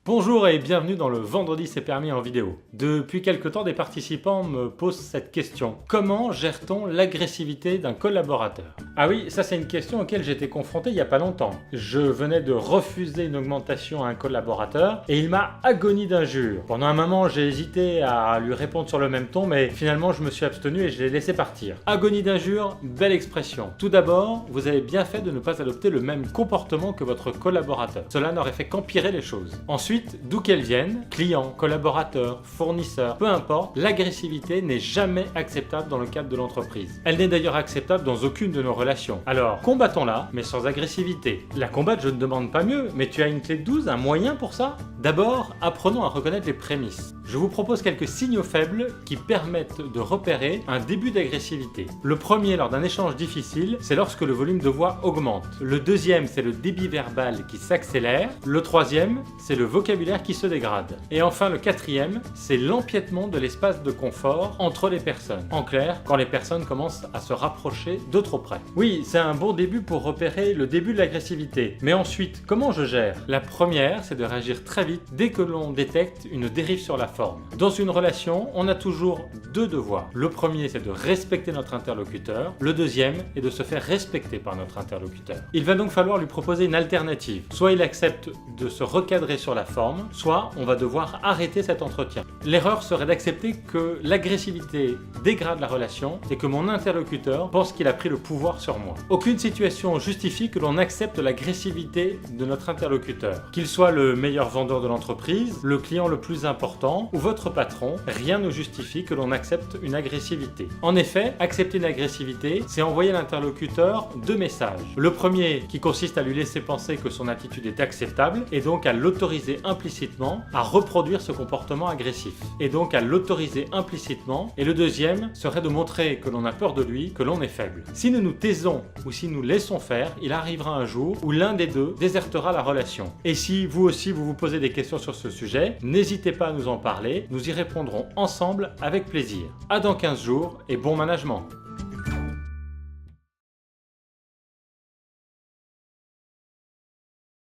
Bonjour et bienvenue dans le Vendredi c'est permis en vidéo. Depuis quelque temps, des participants me posent cette question. Comment gère-t-on l'agressivité d'un collaborateur? Ah oui, ça c'est une question auquel j'étais confronté il n'y a pas longtemps. Je venais de refuser une augmentation à un collaborateur et il m'a agonie d'injures. Pendant un moment, j'ai hésité à lui répondre sur le même ton, mais finalement je me suis abstenu et je l'ai laissé partir. Agonie d'injures, belle expression. Tout d'abord, vous avez bien fait de ne pas adopter le même comportement que votre collaborateur. Cela n'aurait fait qu'empirer les choses. Ensuite, d'où qu'elles viennent, clients, collaborateurs, fournisseurs, peu importe, l'agressivité n'est jamais acceptable dans le cadre de l'entreprise. Elle n'est d'ailleurs acceptable dans aucune de nos relations. Alors, combattons-la, mais sans agressivité. La combattre, je ne demande pas mieux, mais tu as une clé de 12, un moyen pour ça? D'abord, apprenons à reconnaître les prémices. Je vous propose quelques signaux faibles qui permettent de repérer un début d'agressivité. Le premier, lors d'un échange difficile, c'est lorsque le volume de voix augmente. Le deuxième, c'est le débit verbal qui s'accélère. Le troisième, c'est le vocabulaire qui se dégrade. Et enfin, le quatrième, c'est l'empiètement de l'espace de confort entre les personnes. En clair, quand les personnes commencent à se rapprocher de trop près. Oui, c'est un bon début pour repérer le début de l'agressivité. Mais ensuite, comment je gère? La première, c'est de réagir très vite dès que l'on détecte une dérive sur la forme. Dans une relation, on a toujours deux devoirs. Le premier, c'est de respecter notre interlocuteur. Le deuxième est de se faire respecter par notre interlocuteur. Il va donc falloir lui proposer une alternative. Soit il accepte de se recadrer sur la forme, soit on va devoir arrêter cet entretien. L'erreur serait d'accepter que l'agressivité dégrade la relation et que mon interlocuteur pense qu'il a pris le pouvoir sur moi. Aucune situation justifie que l'on accepte l'agressivité de notre interlocuteur. Qu'il soit le meilleur vendeur de l'entreprise, le client le plus important ou votre patron, rien ne justifie que l'on accepte une agressivité. En effet, accepter une agressivité, c'est envoyer à l'interlocuteur deux messages. Le premier, qui consiste à lui laisser penser que son attitude est acceptable et donc à l'autoriser implicitement à reproduire ce comportement agressif. Et donc à l'autoriser implicitement. Et le deuxième serait de montrer que l'on a peur de lui, que l'on est faible. Si nous nous taisons ou si nous laissons faire, il arrivera un jour où l'un des deux désertera la relation. Et si vous aussi vous posez des questions sur ce sujet, n'hésitez pas à nous en parler, nous y répondrons ensemble avec plaisir. À dans 15 jours et bon management!